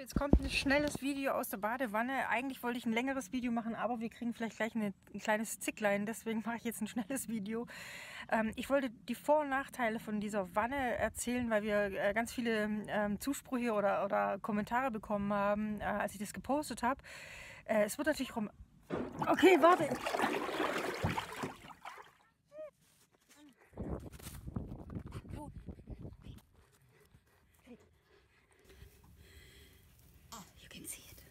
Jetzt kommt ein schnelles Video aus der Badewanne. Eigentlich wollte ich ein längeres Video machen, aber wir kriegen vielleicht gleich ein kleines Zicklein. Deswegen mache ich jetzt ein schnelles Video. Ich wollte die Vor- und Nachteile von dieser Wanne erzählen, weil wir ganz viele Zusprüche oder Kommentare bekommen haben, als ich das gepostet habe. Es wird natürlich rum... Okay, warte. You can see it.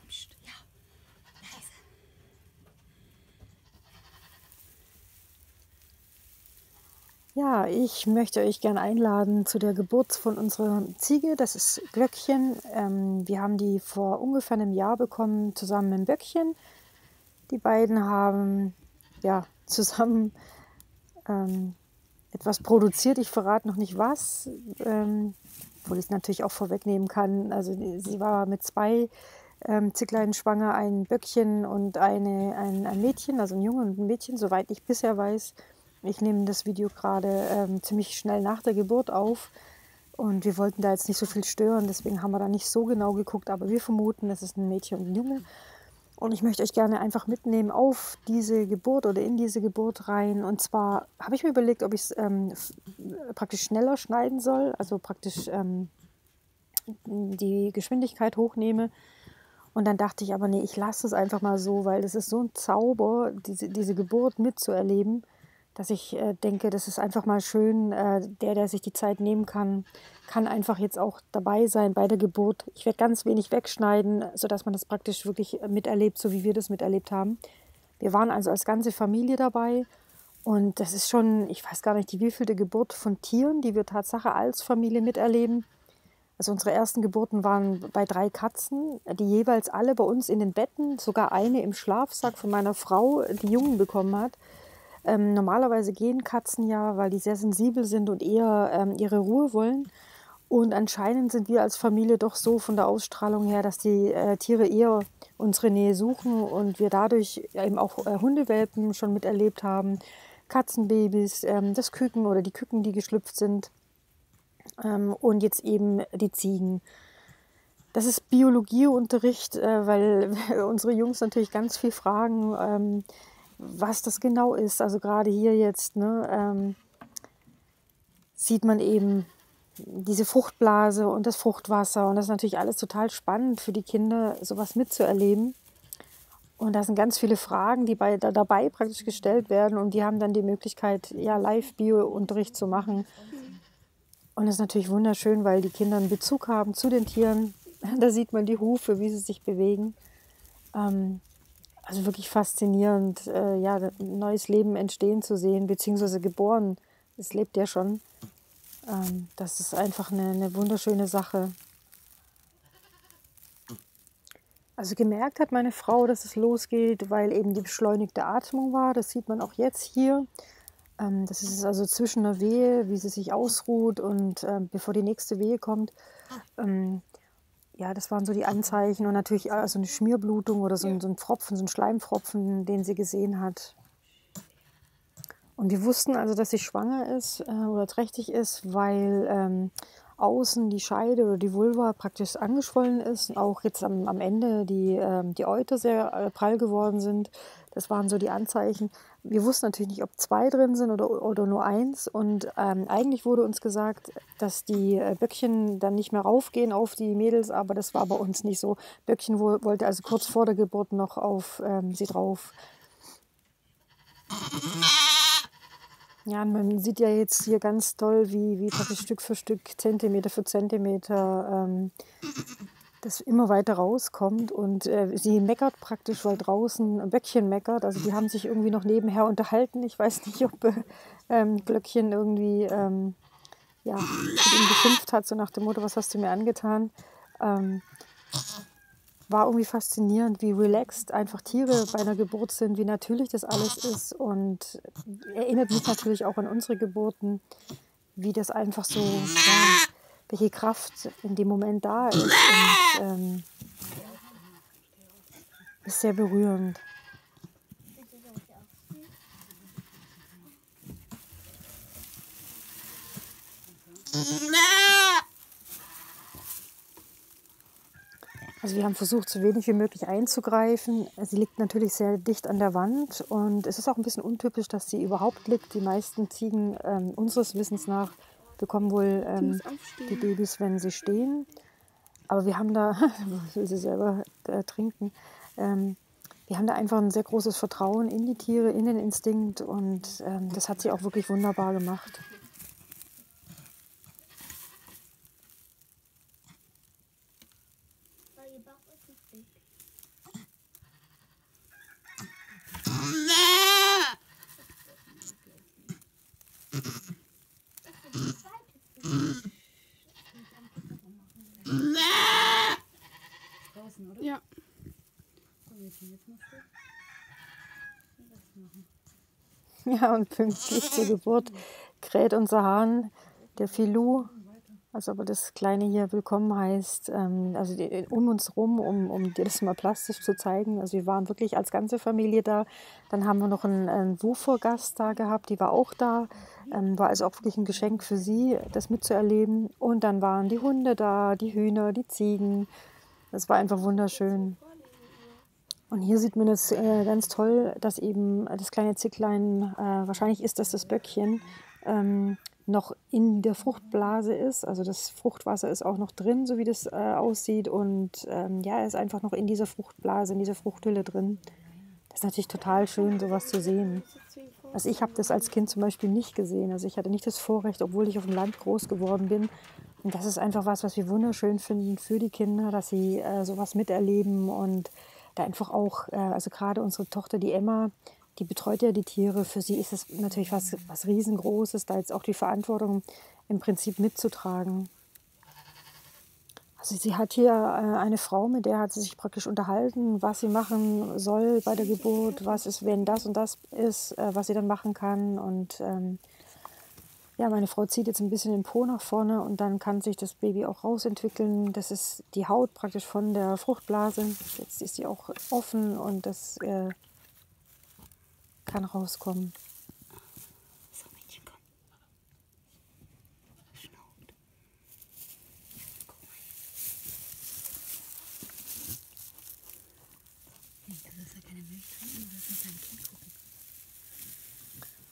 Psst, ja, leise. Ja, ich möchte euch gerne einladen zu der Geburt von unserer Ziege. Das ist Glöckchen. Wir haben die vor ungefähr einem Jahr bekommen, zusammen mit Böckchen. Die beiden haben ja zusammen etwas produziert. Ich verrate noch nicht was, obwohl ich es natürlich auch vorwegnehmen kann. Also sie war mit zwei Zicklein schwanger, ein Böckchen und ein Mädchen, also ein Junge und ein Mädchen, soweit ich bisher weiß. Ich nehme das Video gerade ziemlich schnell nach der Geburt auf und wir wollten da jetzt nicht so viel stören, deswegen haben wir da nicht so genau geguckt, aber wir vermuten, es ist ein Mädchen und ein Junge. Und ich möchte euch gerne einfach mitnehmen auf diese Geburt oder in diese Geburt rein. Und zwar habe ich mir überlegt, ob ich es praktisch schneller schneiden soll, also praktisch die Geschwindigkeit hochnehme. Und dann dachte ich aber, nee, ich lasse es einfach mal so, weil das ist so ein Zauber, diese Geburt mitzuerleben, dass ich denke, das ist einfach mal schön. Der sich die Zeit nehmen kann, kann einfach jetzt auch dabei sein bei der Geburt. Ich werde ganz wenig wegschneiden, sodass man das praktisch wirklich miterlebt, so wie wir das miterlebt haben. Wir waren also als ganze Familie dabei und das ist schon, ich weiß gar nicht, die wievielte Geburt von Tieren, die wir Tatsache als Familie miterleben. Also unsere ersten Geburten waren bei 3 Katzen, die jeweils alle bei uns in den Betten, sogar eine im Schlafsack von meiner Frau, die Jungen bekommen hat. Normalerweise gehen Katzen ja, weil die sehr sensibel sind und eher ihre Ruhe wollen. Und anscheinend sind wir als Familie doch so von der Ausstrahlung her, dass die Tiere eher unsere Nähe suchen und wir dadurch eben auch Hundewelpen schon miterlebt haben, Katzenbabys, das Küken oder die Küken, die geschlüpft sind und jetzt eben die Ziegen. Das ist Biologieunterricht, weil unsere Jungs natürlich ganz viel fragen, was das genau ist. Also gerade hier jetzt sieht man eben diese Fruchtblase und das Fruchtwasser. Und das ist natürlich alles total spannend für die Kinder, sowas mitzuerleben. Und da sind ganz viele Fragen, die dabei praktisch gestellt werden. Und die haben dann die Möglichkeit, ja, Live-Bio-Unterricht zu machen. Und das ist natürlich wunderschön, weil die Kinder einen Bezug haben zu den Tieren. Da sieht man die Hufe, wie sie sich bewegen. Also wirklich faszinierend, ja, ein neues Leben entstehen zu sehen, beziehungsweise geboren. Es lebt ja schon. Das ist einfach eine wunderschöne Sache. Also gemerkt hat meine Frau, dass es losgeht, weil eben die beschleunigte Atmung war. Das sieht man auch jetzt hier. Das ist also zwischen einer Wehe, wie sie sich ausruht und bevor die nächste Wehe kommt. Ja, das waren so die Anzeichen und natürlich so eine Schmierblutung oder so ein Pfropfen, so ein Schleimpfropfen, den sie gesehen hat. Und wir wussten also, dass sie schwanger ist oder trächtig ist, weil außen die Scheide oder die Vulva praktisch angeschwollen ist. Auch jetzt am Ende die Euter sehr prall geworden sind. Das waren so die Anzeichen. Wir wussten natürlich nicht, ob 2 drin sind oder nur 1. Und eigentlich wurde uns gesagt, dass die Böckchen dann nicht mehr raufgehen auf die Mädels, aber das war bei uns nicht so. Böckchen wollte also kurz vor der Geburt noch auf sie drauf. Ja, man sieht ja jetzt hier ganz toll, wie praktisch Stück für Stück, Zentimeter für Zentimeter das immer weiter rauskommt. Und sie meckert praktisch, weil draußen ein Böckchen meckert. Also die haben sich irgendwie noch nebenher unterhalten. Ich weiß nicht, ob Glöckchen irgendwie ja, mit ihm geschimpft hat, so nach dem Motto, was hast du mir angetan? War irgendwie faszinierend, wie relaxed einfach Tiere bei einer Geburt sind, wie natürlich das alles ist und erinnert mich natürlich auch an unsere Geburten, wie das einfach so, ja, welche Kraft in dem Moment da ist und ist sehr berührend. No! Also wir haben versucht, so wenig wie möglich einzugreifen. Sie liegt natürlich sehr dicht an der Wand und es ist auch ein bisschen untypisch, dass sie überhaupt liegt. Die meisten Ziegen unseres Wissens nach bekommen wohl die Babys, wenn sie stehen. Aber wir haben da, will sie selber trinken, wir haben da einfach ein sehr großes Vertrauen in die Tiere, in den Instinkt und das hat sie auch wirklich wunderbar gemacht. Ja. Ja, und pünktlich zur Geburt kräht unser Hahn, der Filou, als ob er das Kleine hier willkommen heißt, also um uns rum, um dir das mal plastisch zu zeigen. Also wir waren wirklich als ganze Familie da. Dann haben wir noch einen Woofer-Gast da gehabt, die war auch da. War also auch wirklich ein Geschenk für sie, das mitzuerleben. Und dann waren die Hunde da, die Hühner, die Ziegen. Das war einfach wunderschön. Und hier sieht man jetzt ganz toll, dass eben das kleine Zicklein, wahrscheinlich ist das Böckchen, noch in der Fruchtblase ist. Also das Fruchtwasser ist auch noch drin, so wie das aussieht. Und ja, er ist einfach noch in dieser Fruchtblase, in dieser Fruchthülle drin. Das ist natürlich total schön, sowas zu sehen. Also ich habe das als Kind zum Beispiel nicht gesehen. Also ich hatte nicht das Vorrecht, obwohl ich auf dem Land groß geworden bin. Und das ist einfach was wir wunderschön finden für die Kinder, dass sie sowas miterleben und da einfach auch, also gerade unsere Tochter, die Emma, die betreut ja die Tiere. Für sie ist es natürlich was Riesengroßes, da jetzt auch die Verantwortung im Prinzip mitzutragen. Also sie hat hier eine Frau, mit der hat sie sich praktisch unterhalten, was sie machen soll bei der Geburt, was ist, wenn das und das ist, was sie dann machen kann. Und ja, meine Frau zieht jetzt ein bisschen den Po nach vorne und dann kann sich das Baby auch rausentwickeln. Das ist die Haut praktisch von der Fruchtblase. Jetzt ist sie auch offen und das kann rauskommen. So, Mädchen, komm. Schnaubt. Guck mal hier. Du sollst ja keine Milch trinken, du sollst mit deinem Kind gucken.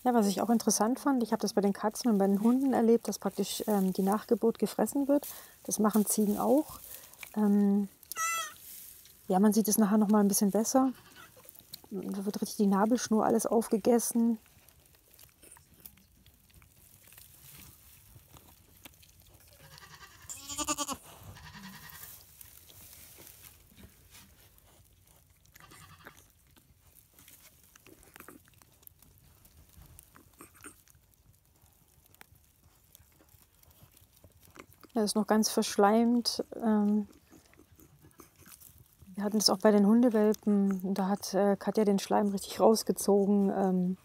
Ja, was ich auch interessant fand, ich habe das bei den Katzen und bei den Hunden erlebt, dass praktisch die Nachgeburt gefressen wird. Das machen Ziegen auch. Ja, man sieht es nachher noch mal ein bisschen besser. Da wird richtig die Nabelschnur alles aufgegessen. Er ist noch ganz verschleimt. Wir hatten es auch bei den Hundewelpen. Da hat Katja den Schleim richtig rausgezogen,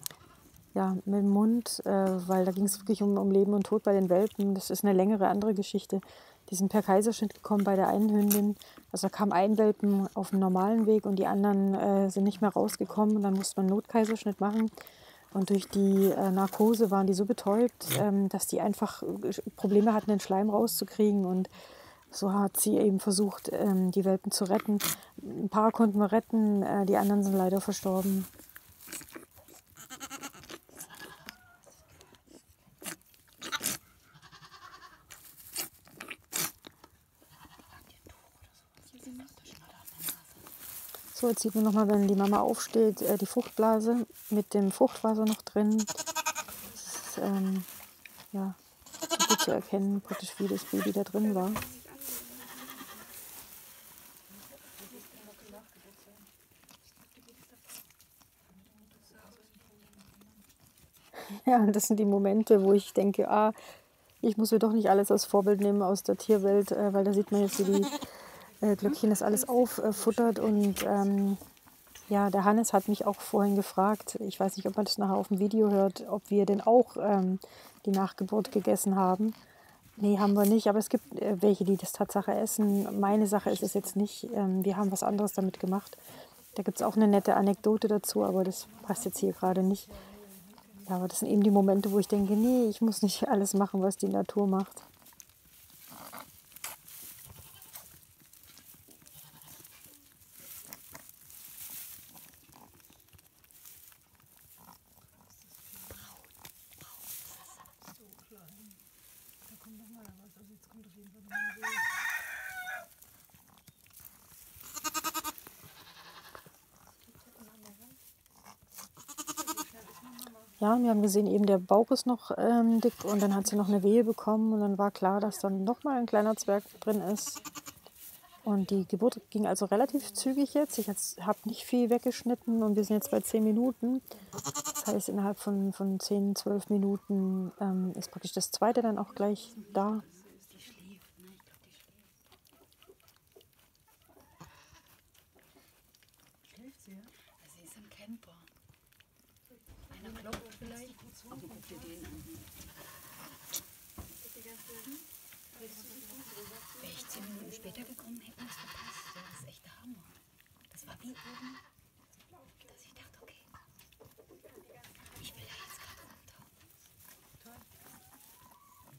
ja, mit dem Mund, weil da ging es wirklich um Leben und Tod bei den Welpen. Das ist eine längere andere Geschichte. Die sind per Kaiserschnitt gekommen bei der einen Hündin. Also da kam ein Welpen auf dem normalen Weg und die anderen sind nicht mehr rausgekommen. Und dann musste man einen Notkaiserschnitt machen. Und durch die Narkose waren die so betäubt, dass die einfach Probleme hatten, den Schleim rauszukriegen. Und so hat sie eben versucht, die Welpen zu retten. Ein paar konnten wir retten, die anderen sind leider verstorben. So, jetzt sieht man nochmal, wenn die Mama aufsteht, die Fruchtblase mit dem Fruchtwasser noch drin. Das ist ja, gut zu erkennen, praktisch wie das Baby da drin war. Ja, und das sind die Momente, wo ich denke, ich muss mir doch nicht alles als Vorbild nehmen aus der Tierwelt, weil da sieht man jetzt, wie die Glöckchen das alles auffuttert. Und ja, der Hannes hat mich auch vorhin gefragt, ich weiß nicht, ob man das nachher auf dem Video hört, ob wir denn auch die Nachgeburt gegessen haben. Nee, haben wir nicht, aber es gibt welche, die das Tatsache essen. Meine Sache ist es jetzt nicht. Wir haben was anderes damit gemacht. Da gibt es auch eine nette Anekdote dazu, aber das passt jetzt hier gerade nicht. Ja, aber das sind eben die Momente, wo ich denke, nee, ich muss nicht alles machen, was die Natur macht. Ja, wir haben gesehen, eben der Bauch ist noch dick und dann hat sie noch eine Wehe bekommen und dann war klar, dass dann nochmal ein kleiner Zwerg drin ist. Und die Geburt ging also relativ zügig jetzt. Ich habe nicht viel weggeschnitten und wir sind jetzt bei 10 Minuten. Das heißt, innerhalb von 10, 12 Minuten ist praktisch das zweite dann auch gleich da. Die schläft, ne? Ich glaube, die schläft. Schläft sie, ja? Sie ist im Camper. Einer klopft vielleicht. Aber guck dir den an. Wäre ich 10 Minuten später gekommen, hätten wir es verpasst. Ja, das ist echt der Hammer. Das war wie oben, dass ich dachte, okay, ich will da jetzt gerade runter.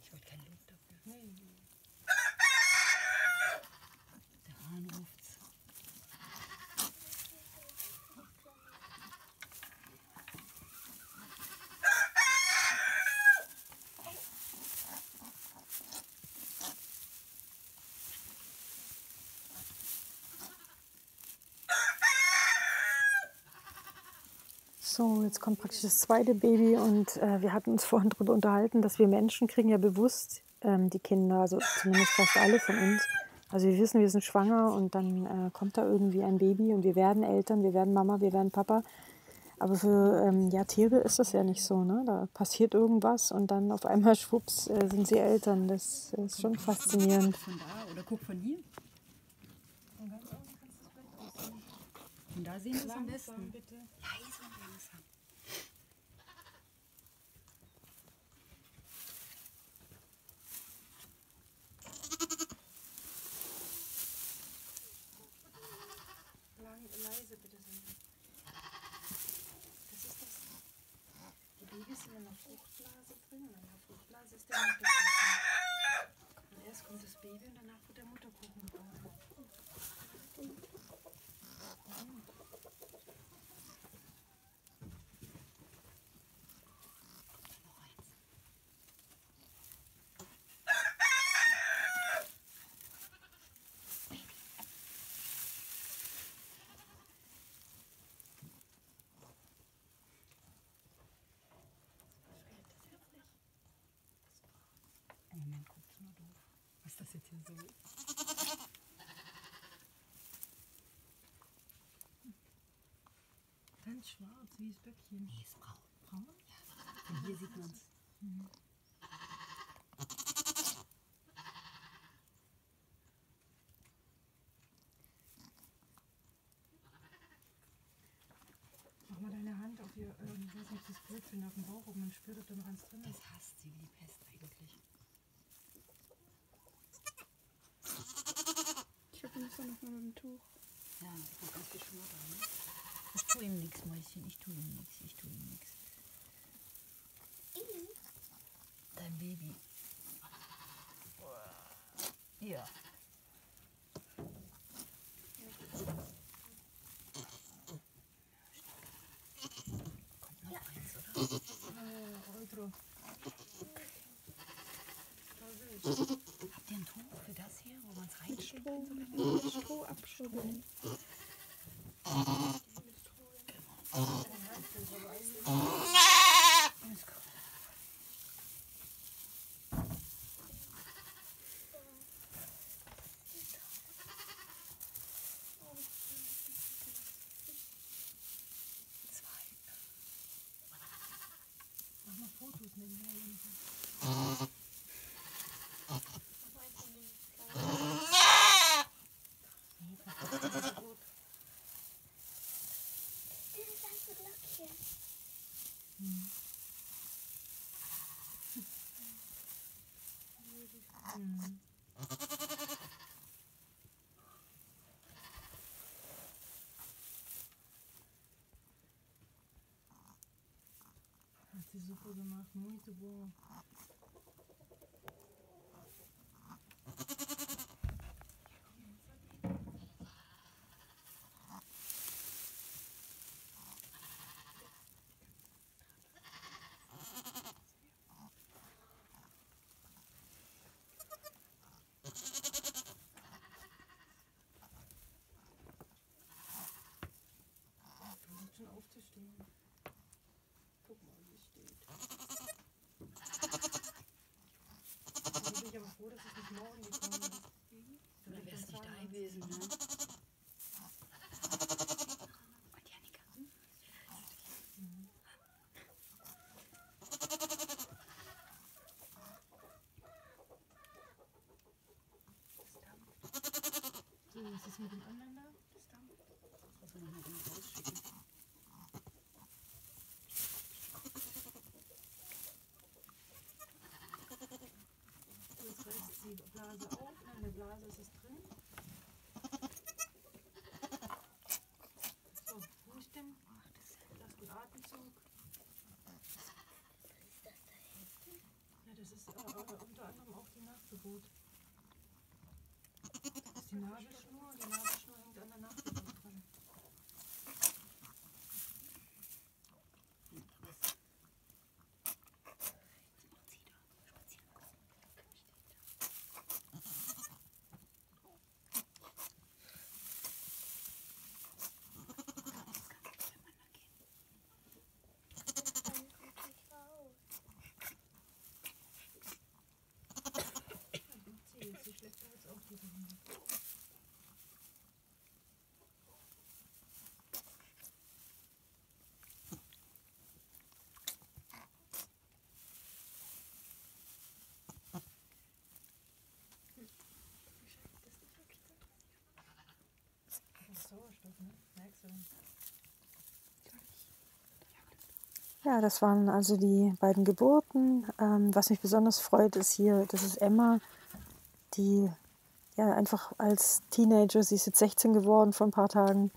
Ich wollte kein Lob dafür. Der Hahn ruft's. So, jetzt kommt praktisch das zweite Baby und wir hatten uns vorhin darüber unterhalten, dass wir Menschen kriegen ja bewusst die Kinder, also zumindest fast alle von uns. Also wir wissen, wir sind schwanger und dann kommt da irgendwie ein Baby und wir werden Eltern, wir werden Mama, wir werden Papa. Aber für ja, Tiere ist das ja nicht so, ne? Da passiert irgendwas und dann auf einmal schwupps sind sie Eltern. Das ist schon faszinierend. Von da oder guck von hier. Von da sehen wir es am besten. Bitte. Leise und langsam. Leise bitte sind. Das ist das. Die Babys sind in der Fruchtblase drin und in der Fruchtblase ist der Mutterkuchen. Und erst kommt das Baby und danach wird der Mutterkuchen geboren. Im Moment guckt's nur doof. Was ist das jetzt hier so? Ganz schwarz, wie das Böckchen. Nee, ist braun. Braun? Von hier sieht man's. Mach mal deine Hand auf ihr, ich weiß nicht, ob das Blödsinn auf dem Bauch, ob man spürt, ob da noch eins drin ist. Das hasst sie wie die Pest eigentlich. Ich habe das dann nochmal mit dem Tuch. Ja, ich hab ganz viel Schnurr dran, ne? Ich tue ihm nichts, Mäuschen. Ich tue ihm nichts. Ich tue ihm nichts. Dein Baby. Ja. Kommt noch eins, oder? Ultra. Habt ihr ein Tuch für das hier, wo man es reinstopft? Stroh abschrubben. Alles gut. Zwei. Mach mal Fotos nebenher. Jennifer. Diese ganze Glöckchen. Hast du super gemacht, muito bom. Versucht schon aufzustehen. Guck mal, wie steht. die Blase auf. In der Blase ist es drin. So, hinstimmen. Lass den Atemzug. Ja, das ist unter anderem auch die Nachgeburt. Das ist die Nabelschnur. Die Nabelschnur hängt an der Nachgeburt dran. Sie schlägt jetzt auch die Runde. Das ist Sauerstoff, ne? Merkst du? Ja, das waren also die beiden Geburten. Was mich besonders freut, ist hier, das ist Emma, die ja einfach als Teenager, sie ist jetzt 16 geworden vor ein paar Tagen,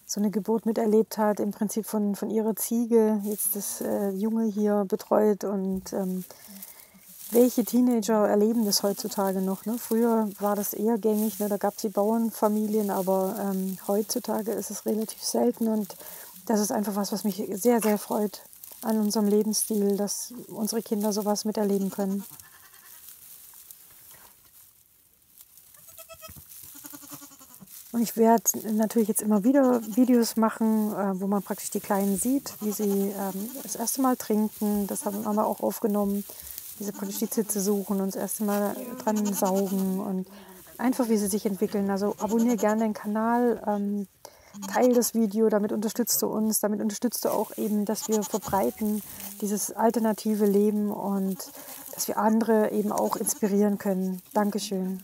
so eine Geburt miterlebt hat, im Prinzip von ihrer Ziege, jetzt das Junge hier betreut. Und welche Teenager erleben das heutzutage noch? Ne? Früher war das eher gängig, ne? Da gab es die Bauernfamilien, aber heutzutage ist es relativ selten. Und das ist einfach was mich sehr, sehr freut an unserem Lebensstil, dass unsere Kinder sowas miterleben können. Und ich werde natürlich jetzt immer wieder Videos machen, wo man praktisch die Kleinen sieht, wie sie das erste Mal trinken. Das haben wir auch aufgenommen, wie sie praktisch die Zitze suchen und das erste Mal dran saugen und einfach, wie sie sich entwickeln. Also abonniere gerne den Kanal, teile das Video, damit unterstützt du uns, damit unterstützt du auch eben, dass wir verbreiten dieses alternative Leben und dass wir andere eben auch inspirieren können. Dankeschön.